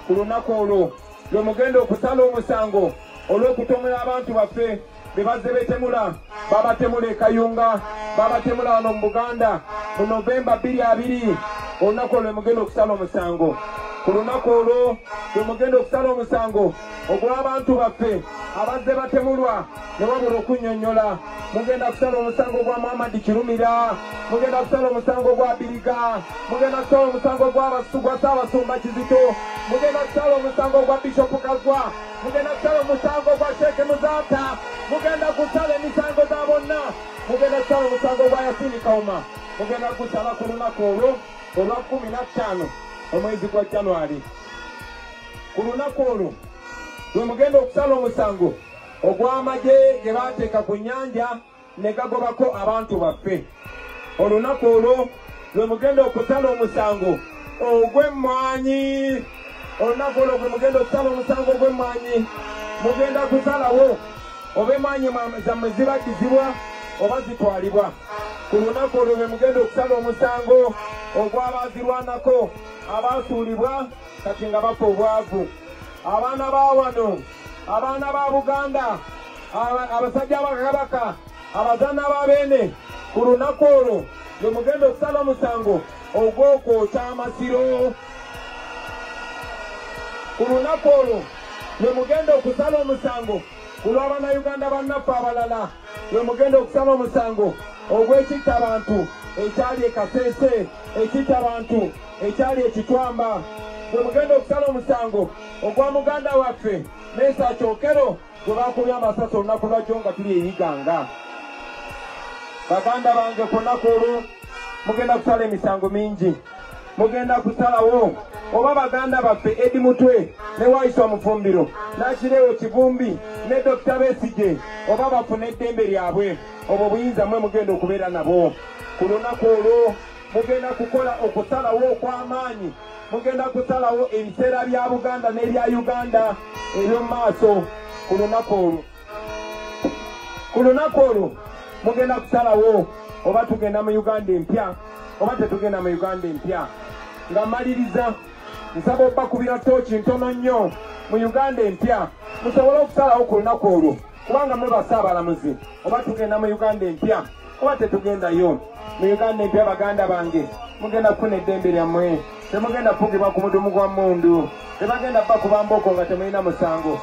Ku lunaku olwo lwe mugenda okusala omusango olw'okutomera abantu baffe be bazze betemula, babatemula e Kayunga, babatemula wano mu Buganda mu Novemba 2020. Olunaku olwo lwe mugenda okusala omusango. Ku lunaku olwo lwe mugenda okusala omusango ogw'abantu baffe abazze batemulwa ne wabula okunnyonnyola. Mugenda kusala omusango gwa Muhammad Kirumira, mugenda kusala omusango gwa Biriga, mugenda kusala omusango gwa Ssaabasumba Kizito, mugenda kusala omusango gwa Bishop Kazwa, mugenda kusala omusango gwa Sheikh Muzaata, mugenda kusala emisango za bonna, mugenda kusala omusango gwa Yasini Kauma, mugenda kusala ku lunaku olwo olwa 15 omwezi gwa January. Ku lunaku olwo lwe mugenda okusala omusango ogw'amagye ge baateeka ku nnyanja ne gagobako abantu baffe. Olunaku olwo lwe mugenda okusala omusango ogw'emmwanyi. Olunaku olwo gwe mugenda okusala omusango ogw'emmwanyi. Mugenda kusalawo oba emmwanyi zammwe zibaddizibwa oba zitwalibwa. Ku lunaku olwo lwe mugenda okusala omusango ogw'abaazirwanako abaasuulibwa kati nga bafa obwavu. Abaana ba wano, abaana ba Buganda, abasajja ba Kabaka, abazaana b'abeene, ku lunaku olwo lwe mugenda okusala omusango ogw'okwokya amasiro. ku lunaku olwo lwe mugenda okusala omusango ku lw'Abannayuganda bannaffe abalala, lwe mugenda okusala omusango ogw'ekitta abantu ekyali e Kasese, ekitta abantu ekyali e Kitwamba, lwe mugenda okusala omusango ogwa muganda waffe Mesa Kyokero gwe bakubye amasasi olunaku lwajjo nga tuli eyiganga. Baganda bange ku lunaku olwo mugenda kusala emisango mingi, mugenda kusalawo oba baganda baffe Edi Mutwe ne Waiswa Mufumbiro n'Akireewo Kivumbi ne Dr. Besigye oba bafune eddembe lyabwe, obwo buyinza mwe mugenda okubeera nabo. Ku lunaku olwo mugenda kukola okusalawo okw'amaanyi, mugenda kusalawo ebiseera bya Buganda n'ebya Uganda eby'omu maaso. Ku lunaku olwo mugenda kusalawo oba tugenda mu Uganda empya oba tetugenda mu Uganda empya. Nga maliriza nsaba obbakubira tooki ntono nnyo mu Uganda empya musobole okusalawo ku lunaku olwo, kubanga mwe bassaabalamuzi oba tugenda mu Uganda empya oba tetugendayo. Mu Uganda empya baganda bange mugenda kufuna eddembe lyammwe, temugenda kufugibwa ku mudumu gwa mmundu, tebagenda bba kubamboko nga temulina musango.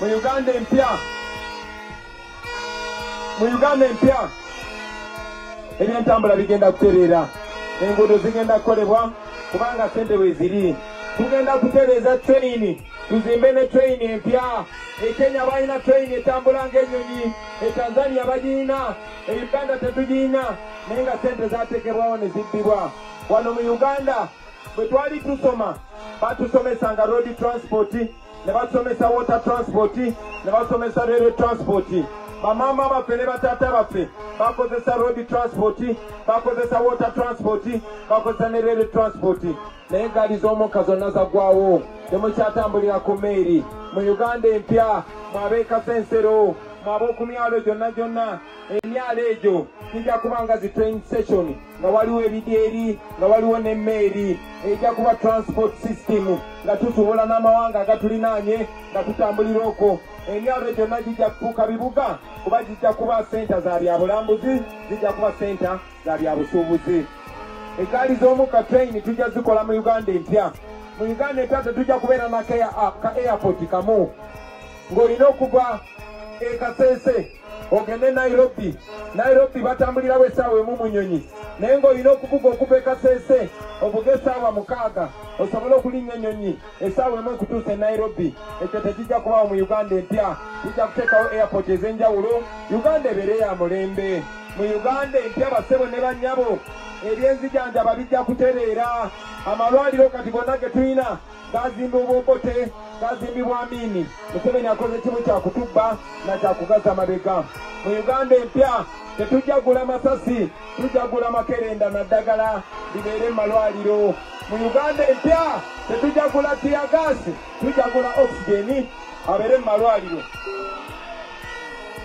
Mu Uganda empya ebyentambula bigenda kutereera, enguudo zigenda kukolebwa kubanga sente bwe ziri. Tugenda kutereeza train, tuzimbe ne train empya. E Kenya balina train etambula ng'ennyonyi, e Tanzania bagirina, e Uganda tetugirina, naye nga sente zaateekebwawo ne ziddibwa. Wano mu Uganda bwe twali tusoma batusomesanga road transport, ne batusomesa water transport, ne batusomesa rail transport. Bamama baffe ne bataata baffe bakozesa road transport, bakozesa water transport, bakozesa ne rail transport. Naye eggaali z'omukka zonna zaggwawo, temukyatambulira ku mmeeri. Mu Uganda empya mwabe Kasensero, mwabe ku myalo gyonna, emyalo egyo kijja kuba nga zi train station, nga waliwo ebidyeri, nga waliwo n'emmeeri. Ejja kuba transport system nga tusobola n'amawanga agatulinaanye nga tutambulira okwo. Emyalo gyonna gijja kufuuka bibuga kuba gijja kuba senta za byabulambuzi, zijja kuba senta za byabusuubuzi. Eggaali z'omukka train tujja zikola mu Uganda empya. Mu Uganda empya tetujja kubeera ka airport kamu, ng'olina okuva e Kasese ogende Nairobi. Nairobi batambulirawo essaawa emu mu nnyonyi, naye ng'olina okuvuga okuva e Kasese ovuga essaawa 6 osobole okulinnya ennyonyi essaawa emu okutuusa e Nairobi. Ekyo tekijja kubaawo mu Uganda empya, kijja kuteekawo airport ez'enjawulo, Uganda ebeere ya mulembe. Mu Uganda empya bassebo ne bannyabo ebyenzijanjaba bijja kutereera. Amalwaliro kati gonna ge tulina gazimbibwa Obote, gazimbibwa Amini. Museveni akoze kimu kya kutubba na kya kugaza mabega. Mu Uganda empya tetujja gula masasi, tujja gula makerenda na ddagala bibeere mu malwaliro. Mu Uganda empya tetujja gula tiyagasi, tujja gula oxygeni abeere mu malwaliro.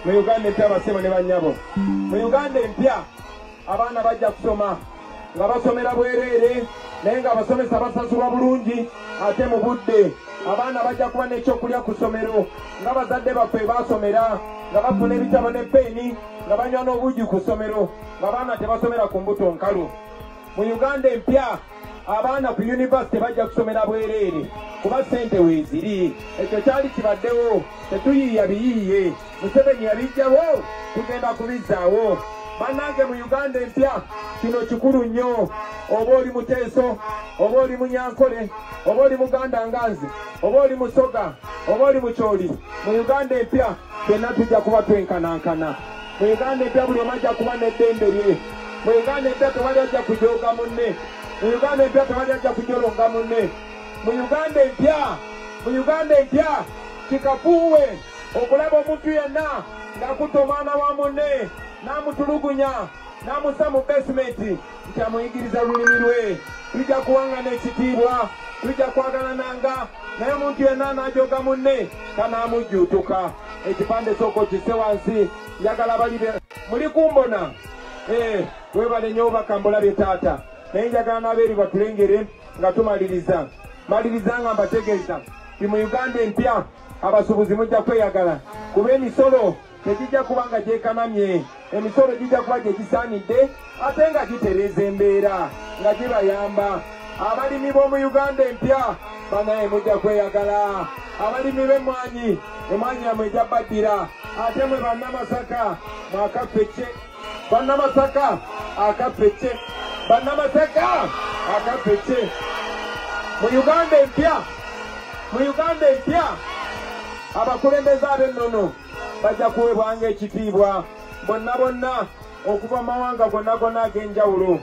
Mu Uganda empya bassebo ne bannyabo, mu Uganda empya abaana bajja kusoma nga basomera bwereere, naye nga abasomesa basasulwa bulungi ate mu budde. Abaana bajja kuba n'ekyokulya ku ssomero nga bazadde baffe basomera, nga bafuna ebitabo ne peeni, nga banywa n'obuugi ku ssomero, ng'abaana tebasomera ku mbuto nkalu. Mu Uganda empya abaana ku yunivasite bajja kusomera bwereere kuba ssente weeziri. Ekyo kyali kibaddewo, tetuyiiya biyiiye. Museveni yabijjawo, tugenda kubizzaawo. Bannange mu Uganda empya kino kikulu nnyo. Oba oli Muteeso, oba oli Munyankole, oba oli Muganda Nganzi, oba oli Musoga, oba oli Mukyoli, mu Uganda empya fenna tujja kuba twenkanankana. Mu Uganda empya buli omu ajja kuba n'eddembe lye. Mu Uganda empya tewali ajja kujooga munne. Mu Uganda empya tewali ajja kujolonga munne. Mu Uganda empya kikafuuwe okulaba omuntu yenna ng'akutta omwana wa munne n'amutulugunya n'amussa mu basement nti amuyigiriza lulimi lwe. Tujja kuwangana ekitiibwa, tujja kwagalananga, naye omuntu yenna n'ajoga munne kanaamujjuutuka. Ekipande sooka okisse wansi, njagala bali muli kumbona. Webale nnyo obubaka mbulabye taata, naye njagala n'abeeri batulengere nga tumaliriza. Maliriza nga mbategeeza ti mu Uganda empya abasuubuzi mujja kweyagala, kuba emisolo tegijja kuba nga gyekanamye. Emisolo gijja kuba gye gisaanidde ate nga gitereeza embeera nga gibayamba. Abalimi b'omu Uganda empya banaye mujja kweyagala abalimi b'emmwanyi emmwanyi yamwe ejja baddira ate mwe bannamasaka mwakaffecce bannamasaka akaffecce bannamasaka akaffecce mu Uganda empya abakulembeze ab'ennono bajja kuweebwanga ekitiibwa bonna okuva mawanga gonna ag'enjawulo.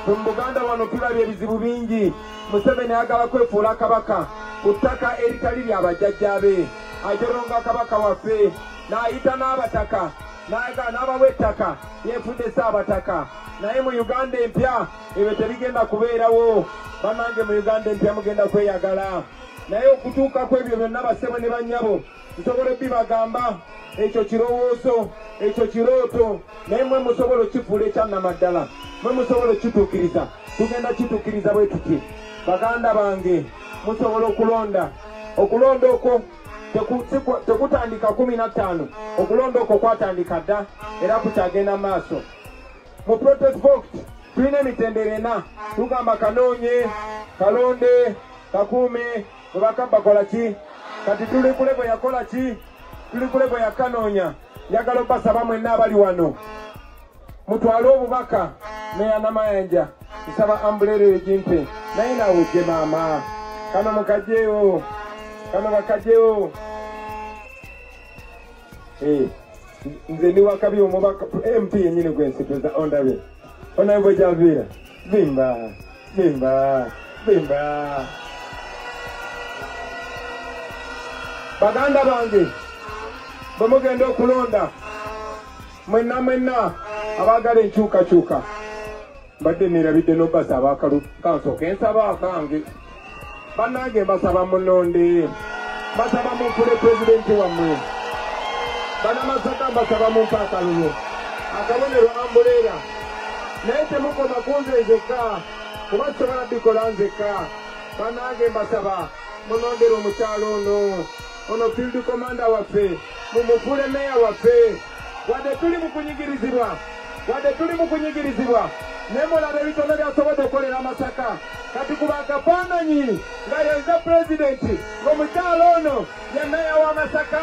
Mu Buganda wano tulabye ebizibu bingi. Museveni ayagala kwefuula kabaka ku ttaka eritali lya bajjajjaabe, ajoronga kabaka waffe n'ayita n'abataka n'ayagala n'abawa ettaka yeefudde Ssaabataka. Naye mu Uganda empya ebyo tebigenda kubeerawo. Bannange mu Uganda empya mugenda kweyagala. Naye okutuuka ku ebyo byonna bassebo ne bannyabo nsobola bibagamba ekyo kirowoozo ekyo kirooto naye mwe musobola okifuula ekyannamaddala mwe musobola okituukiriza tugenda kituukiriza bwe tuti. Baganda bange musobola okulonda okwo tekutandika 15 okulonda okwo kwatandika dda era kukyagenda maaso. Mu protest vote tulina emitendera 4 tugamba kanoonye kalonde kakuume bwebakabba kola ki kati tuli ku levo yakola ki tuli ku levo yakanoonya. Njagala obasaba mwenna abali wano mutwale obubaka neyannamayanja nsaba ambulero egimpe naye naawe gye maama kano mukajjeewo kano bakajjeewo nze ndi wakabi omubaka MP yennyini gwensituza ondabe onabe bwe gyaviira bimba baganda bange bwe mugenda okulonda mwenna abaagala enkyukakyuka mbadde neerabidde n'obasa abakalu kansooka ensaba akange bannange mbasaba munonde mbasaba munfule pulezidenti wammwe bannamasaka mbasaba mumpe akalulu akabonero ambuleera naye temukoma kunze nzekka kuba sobola bikola nzekka. Bannange mbasaba munondera omukyalo ono field commander waffe mumufule meya waffe wadde tuli mu kunyigirizibwa naye mulaba ebitono byasobodde okukolera Masaka kati kuba akafaananyi nga yenza pulezidenti ng'omukyalo ono ye meya wa Masaka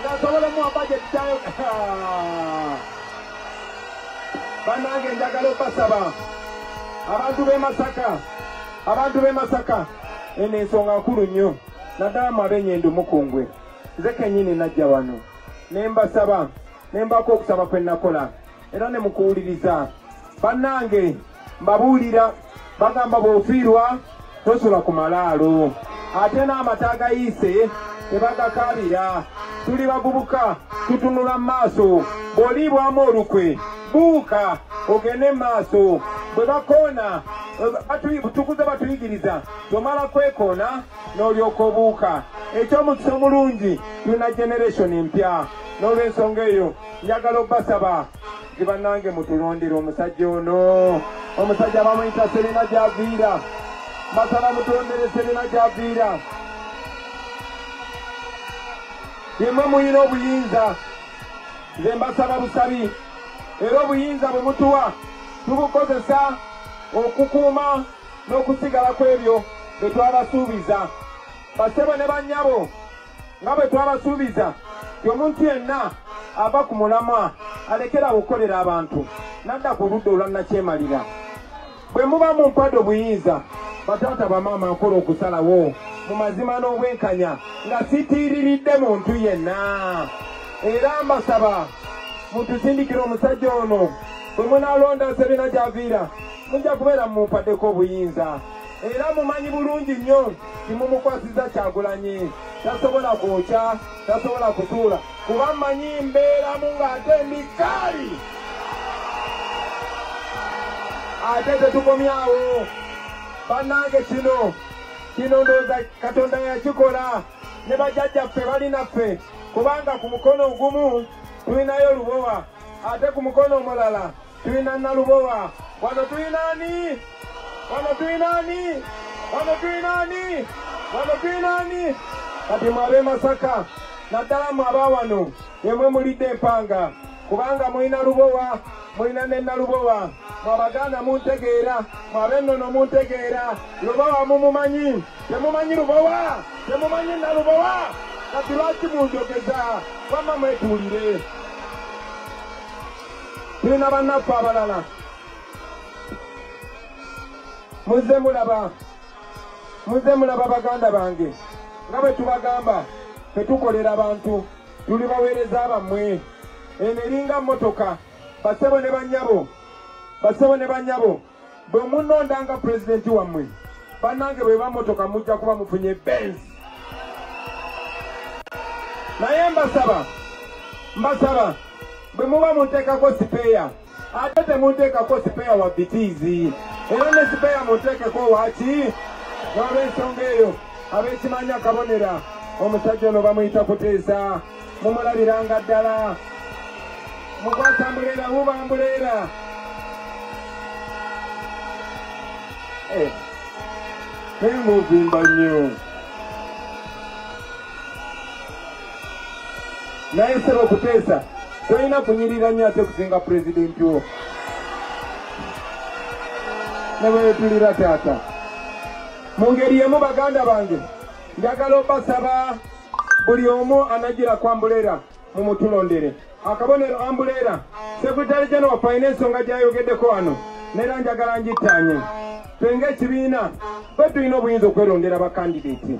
ng'asobola muwa bajeti kyayo. Bannange njagala obasaba abantu b'e Masaka eno ensonga nkulu nnyo naddala mu ab'Ennyendo Mukungwe. Nze kennyini najja wano ne mbasaba ne mbako okusaba kwe nakola era ne mukuwuliriza. Bannange mbabuulira bagamba bw'ofiirwa tosula ku malaalo ate n'amata agayiise tebagakaabira. Tuli bavubuka tutunula mu maaso bw'oliibwamu olukwe buuka ogende mu maaso bwe bakoona tukuze batuyigiriza tomala kwekoona n'olyoka obuuka. Eky'omukisa omulungi tulina generation empya n'olw'ensonga eyo njagala obasaba nti bannange mutulondere omusajja ono omusajja bamuyita Serena gy'aviira mbasaba mutulondere Serena gy'aviira. Yemwe muyina obuyinza nze mbasaba busabi era obuyinza bwe mutuwa tubukozesa okukuuma n'okusigala kw'ebyo bye twabasuubiza. Basebo ne bannyabo nga bwe twabasuubiza ti omuntu yenna ava ku mulamwa alekera okukolera abantu nadda ku ludda olwannakyemalira. Bwe muba mu mpado obuyinza bataata bamaama nkola okusalawo mu mazima n'obwenkanya nga sitiiriridde muntu yenna. Era mbasaba mutusindikire omusajja ono bwe munaalonda Serena gy'aviira mujja kubeera mumumpaddeko obuyinza. Era mumanyi bulungi nnyo timumukwasiza Kyagulanyi tasobola kwokya tasobola kutuula kuba mmanyi mbeeramu ng'ate ndikaali ate tetukomyawo. Bannange kino ndowooza Katonda yakikola ne bajjajjaffe bali naffe kubanga ku mukono ogumu tulinayo Lubowa ate ku mukono omulala tulina Nalubowa. Wano tulinaani kati mwabe Masaka naddala mwaba wano yemwe mulidde empanga kubanga mulina Lubowa mulina ne Nalubowa mwabaganda muntegeera mwabennono muntegeera Lubowa mumumanyi temumanyi Lubowa temumanyi Nalubowa kati lwaki munjogeza wamma mwetuulire tulina bannaffe abalala muze mulaba baganda bange nga bwe tubagamba tetukolera abantu tuli baweereza bammwe eno eringa mmotoka basebo ne bannyabo bwe munnondanga pulezidenti wammwe bannange bwe bammotoka mujja kuba mufunye Benz naye mbasaba bwe muba munteekako sipeeya ate temunteekako sipeeya wa bitiizi era ne sipeeya munteekeko waki n'olw'ensonga eyo ab'ekimanyi akabonera omusajja ono bamuyita Kuteesa mumulabiranga ddala mukwata Ambuleera buba Ambuleera muvimba nnyo naye sebo Kuteesa tolina kunyirira nnyo ate kusinga pulezidenti wo ne bwetulira taata mu ngeri emu baganda bange njagala obasaba buli omu anagira ku Ambuleera mumutulondere akabonero Ambuleera Secretary General wa Finance nga gyayogeddeko wano neera njagala ngittaanye twenga ekibiina bwe tulina obuyinza okwerondera bakandidate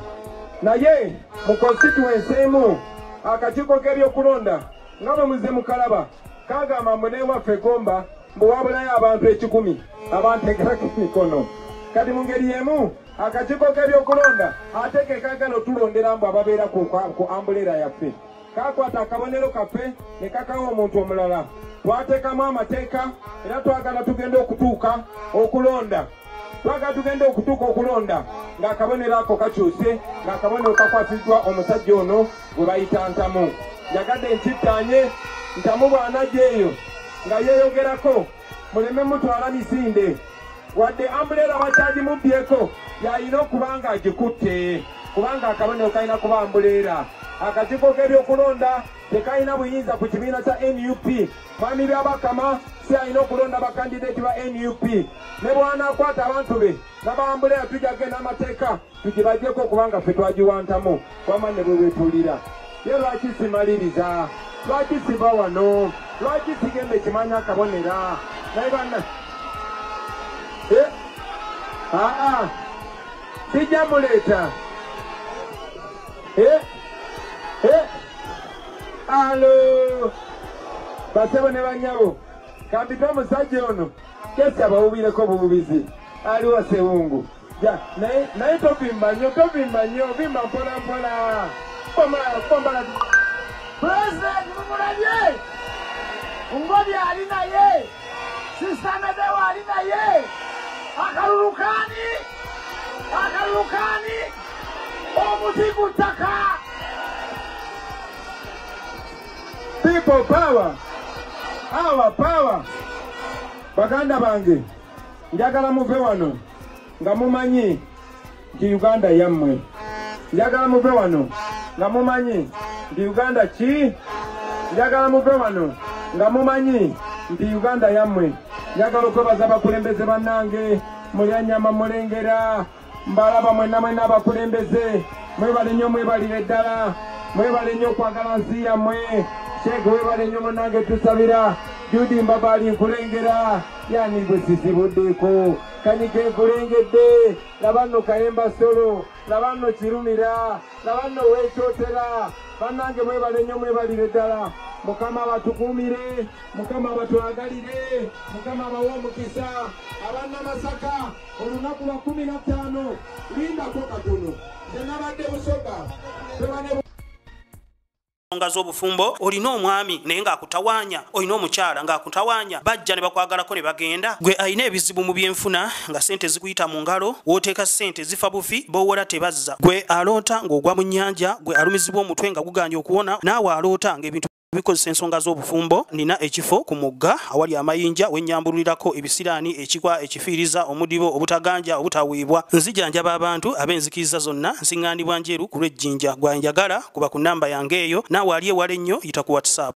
naye mu constituency emu akakiiko k'ebyokulonda nga bwe muze mukalaba kagamba mbu newaffe Gomba mbu wabulayo abantu 1,000 abantegerako emikono kati mu ngeri emu akakiiko k'ebyokulonda ate ke kaagala otulondera mbu ababeera ku Ambuleera yaffe kakwata akabonero kaffe ne kakawa omuntu omulala twateekamu amateeka era twagala tugenda okutuuka okulonda ng'akabonero ako kakyuse ng'akabonero kakwasiddwa omusajja ono gwe bayita Ntamu njagadde nkittaanye Ntamu bw'anajja eyo nga yeeyogerako muleme mutwala misinde wadde Ambuleera bakyagimubbyeko yalina okuba nga agikutte kubanga akabonero kalina kuba Ambuleera akakiiko k'ebyokulonda tekalina buyinza ku kibiina kya NUP mwami Byabakama si alina okulonda bakandidati ba NUP ne bw'anaakwata abantu be n'aba Ambuleera tujja genda amateeka tugibagyeko kubanga ffe twagiwantamu wamma ne bwe betuulira ye lwaki simaliriza lwaki siba wano lwaki sigenda ekimanya akabonera naye banna sijja muleeta alo basebo ne bannyabo kambite omusajja ono kesi abawubireko bububizi aliwo Sewungu naye tovimba nnyo vimba mpolampola kombala President mumulabye Ngobi ali naye Sista Medewa ali naye akalulukani omuti ku ttaka people power our power baganda bange njagala muve wano nga mumanyi nti Uganda yammwe njagala muve wano nga mumanyi nti Uganda ki njagala muve wano nga mumanyi nti Uganda yammwe njagala okwebaza abakulembeze bannange mulyanyama mulengera mbalaba mwenna abakulembeze mwebale nnyo mwebalire ddala mwebale nnyo okwagala nsi yammwe Sheikh webale nnyo munnange tusabira Judi Mbabali nkulengera yani gwe sisibuddeko Kanyike nkulengedde laba nno Kayemba Solo laba nno Kirumira laba nno Weekyotera bannange mwebale nnyo mwebalire ddala Mukama abatukuumire Mukama abatwagalire Mukama abawe omukisa abanna Masaka olunaku lwa 15 lindako katono nze nabadde Busoga nga z'obufumbo olina omwami naye ng'akutawanya olina omukyala ng'akutawanya bajja ne bakwagalako ne bagenda gwe alina ebizibu mu byenfuna nga sente zikuyita mu ngalo wooteeka sente zifa bufi b'owola tebazza gwe aloota ng'ogwa mu nnyanja gwe alumizibwa omutwe nga guganja okuwona naawe aloota ng'ebintu bikozesa ensonga z'obufumbo nina ekifo ku mugga awali amayinja wennyambululirako ebisiraani ekikwa ekifiiriza omudibo obutaganja obutaweebwa nzijanjaba abantu ab'enzikiriza zonna nsiŋŋaanibwa njeru ku lw'ejjinja gwanjagala kuba ku nnamba yange eyo naawe ali ewala ennyo yita ku WhatsApp